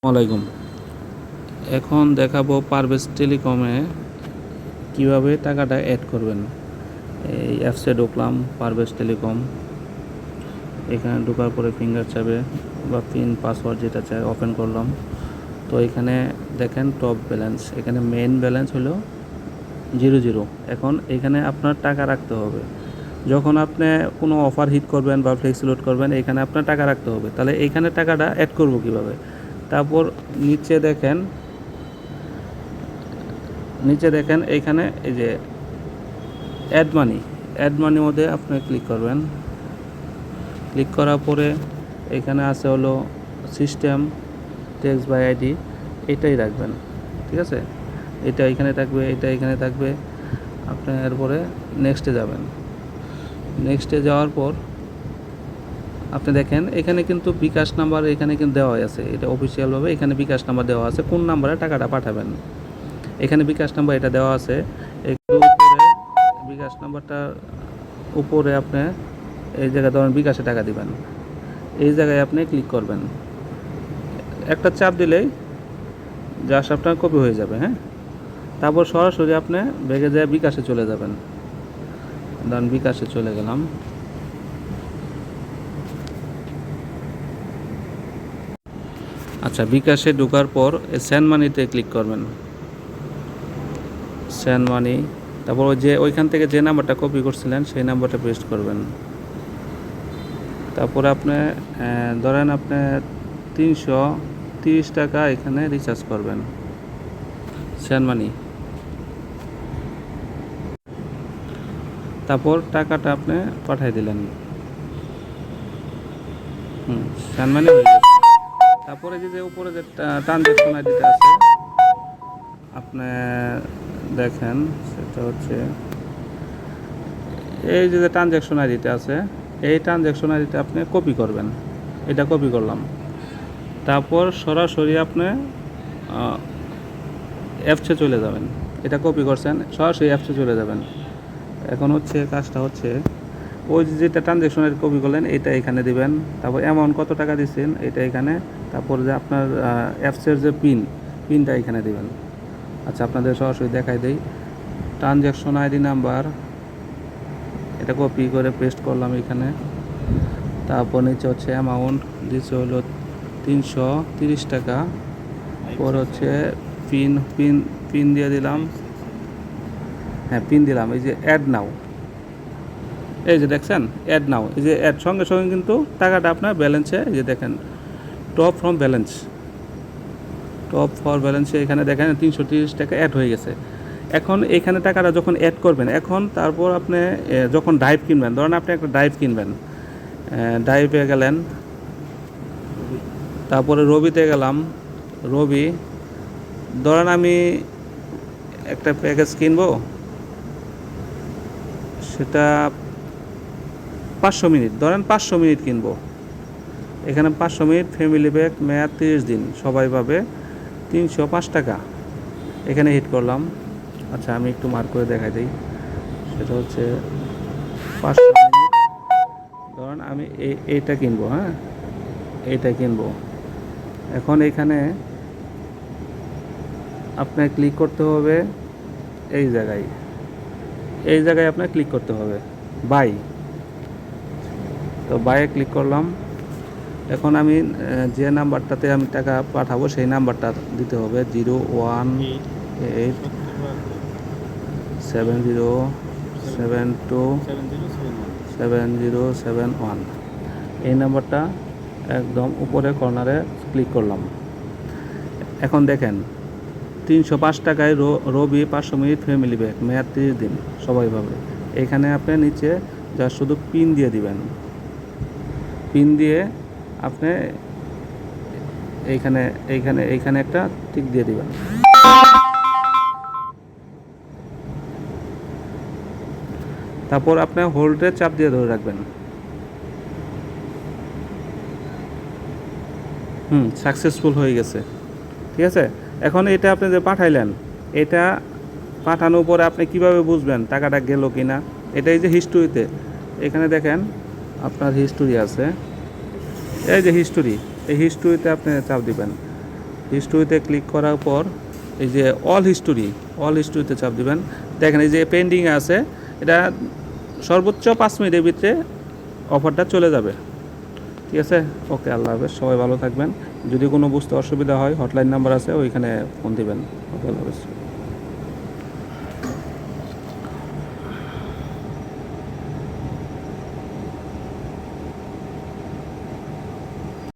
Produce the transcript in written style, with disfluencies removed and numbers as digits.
ওয়ালাইকুম। এখন দেখাবো পারভেজ টেলিকমে কিভাবে টাকাটা অ্যাড করবেন। এই অ্যাপসে ঢুকলাম, পারভেজ টেলিকম। এখানে ঢোকার পরে ফিঙ্গার চাবে বা পিন পাসওয়ার্ড যেটা চাই ওপেন করলাম। তো এখানে দেখেন টপ ব্যালেন্স, এখানে মেইন ব্যালেন্স হলো 0 এখন এখানে আপনার টাকা রাখতে হবে। যখন আপনি কোনো অফার হিট করবেন বা ফ্লেক্সি লোড করবেন, এখানে আপনার টাকা রাখতে হবে। তাহলে এইখানে টাকাটা অ্যাড করব কিভাবে? তারপর নিচে দেখেন এইখানে এই যে অ্যাড মানির মধ্যে আপনি ক্লিক করবেন। ক্লিক করার পরে এখানে আছে হলো সিস্টেম টেক্সট বাই আইডি, এটাই রাখবেন। ঠিক আছে, এটা এখানে থাকবে, এটা এখানে থাকবে। আপনি এরপরে নেক্সটে যাবেন। নেক্সটে যাওয়ার পর আপনি দেখেন এখানে কিন্তু বিকাশ নাম্বার এখানে কিন্তু দেওয়া আছে, এটা অফিসিয়ালভাবে এখানে বিকাশ নাম্বার দেওয়া আছে, কোন নাম্বারে টাকাটা পাঠাবেন। এখানে বিকাশ নাম্বার এটা দেওয়া আছে। একটু উপরে বিকাশ নাম্বারটা উপরে আপনি এই জায়গায় ধরেন বিকাশে টাকা দিবেন, এই জায়গায় আপনি ক্লিক করবেন। একটা চাপ দিলেই জাস্ট আপনার কপি হয়ে যাবে। হ্যাঁ, তারপর সরাসরি আপনি ব্যাগে যায় বিকাশে চলে যাবেন। ধরেন বিকাশে চলে গেলাম। আচ্ছা, বিকাশে ঢোকার পর সেন্ড মানিতে ক্লিক করবেন। সেন্ড মানি, তারপর ওই যে ওইখান থেকে যে নাম্বারটা কপি করছিলেন সেই নাম্বারটা পেস্ট করবেন। তারপরে আপনি ধরেন আপনি 330 টাকা এখানে রিচার্জ করবেন সেন্ড মানি। তারপর টাকাটা আপনি পাঠিয়ে দিলেন। সেন্ড মানি হয়ে গেছে। তারপরে যে উপরে যে ট্রানজ্যাকশন আইডিটা আছে আপনি দেখেন, সেটা হচ্ছে এই যে ট্রানজ্যাকশন আইডিটা আছে, এই ট্রানজ্যাকশন আইডিটা আপনি কপি করবেন। এটা কপি করলাম। তারপর সরাসরি আপনি অ্যাপসে চলে যাবেন। এটা কপি করছেন, সরাসরি অ্যাপসে চলে যাবেন। এখন হচ্ছে কাজটা হচ্ছে ওই যেটা ট্রানজ্যাকশন আইডি কপি করলেন এটা এখানে দিবেন। তারপর অ্যামাউন্ট কত টাকা দিচ্ছেন এটা এখানে। তারপর যে আপনার অ্যাপসের যে পিনটা এখানে দিবেন। আচ্ছা, আপনাদের সরাসরি দেখাই দেই। ট্রানজ্যাকশন আইডি নাম্বার এটা কপি করে পেস্ট করলাম এখানে। তারপর নিচে হচ্ছে অ্যামাউন্ট দিচ্ছে হলো 330 টাকা। পর হচ্ছে পিন পিন পিন দিয়ে দিলাম। হ্যাঁ, পিন দিলাম। এই যে অ্যাড নাও, এই যে দেখছেন অ্যাড নাও, এই যে অ্যাড সঙ্গে সঙ্গে কিন্তু টাকাটা আপনার ব্যালেন্সে, এই যে দেখেন টপ ফর ব্যালেন্সে এখানে দেখেন 330 টাকা অ্যাড হয়ে গেছে। এখন এখানে টাকাটা যখন অ্যাড করবেন, এখন তারপর আপনি যখন ড্রাইভ কিনবেন, ধরেন আপনি একটা ড্রাইভ কিনবেন, ড্রাইভে গেলেন, তারপরে রবিতে গেলাম। রবি, ধরেন আমি একটা প্যাকেজ কিনবো, সেটা 500 মিনিট, ধরেন 500 মিনিট কিনবো। এখানে 500 মিনিট ফ্যামিলি প্যাক, মেয়াদ 30 দিন, সবাই পাবে 305 টাকা। এখানে হিট করলাম। আচ্ছা, আমি একটু মার্ক করে দেখাই দিই। সেটা হচ্ছে 500 মিনিট, ধরেন আমি এইটা কিনবো। হ্যাঁ, এইটা কিনবো। এখন এখানে আপনার ক্লিক করতে হবে এই জায়গায় আপনার ক্লিক করতে হবে বাই। তো বাইয়ে ক্লিক করলাম। এখন আমি যে নাম্বারটাতে আমি টাকা পাঠাবো সেই নাম্বারটা দিতে হবে, 01870727071। এই নাম্বারটা একদম উপরে কর্নারে ক্লিক করলাম। এখন দেখেন 305 টাকায় রবি 500 মিনিট ফ্যামিলি প্যাক, মেয়াদ 30 দিন, সবাই পাবে। এখানে আপনি নিচে যা শুধু পিন দিয়ে দিবেন। পিন দিয়ে আপনি এইখানে একটা টিক দিয়ে দিবেন। তারপর আপনি হোল্ডে চাপ দিয়ে ধরে রাখবেন। সাকসেসফুল হয়ে গেছে। ঠিক আছে, এখন এটা আপনি যে পাঠাইলেন, এটা পাঠানোর পরে আপনি কিভাবে বুঝবেন টাকাটা গেল কি না? এটা এই যে হিস্টোরিতে এখানে দেখেন আপনার হিস্টোরি আছে, এই যে হিস্টোরি, এই হিস্টোরিতে আপনি চাপ দিবেন। হিস্টোরিতে ক্লিক করার পর এই যে অল হিস্টোরিতে চাপ দিবেন। দেখেন এই যে পেন্ডিংয়ে আছে, এটা সর্বোচ্চ 5 মিনিটের ভিতরে অফারটা চলে যাবে। ঠিক আছে, ওকে, আল্লাহ হাফেজ, সবাই ভালো থাকবেন। যদি কোনো বুঝতে অসুবিধা হয় হটলাইন নাম্বার আছে, ওইখানে ফোন দিবেন। ওকে, আল্লাহ হাফেজ।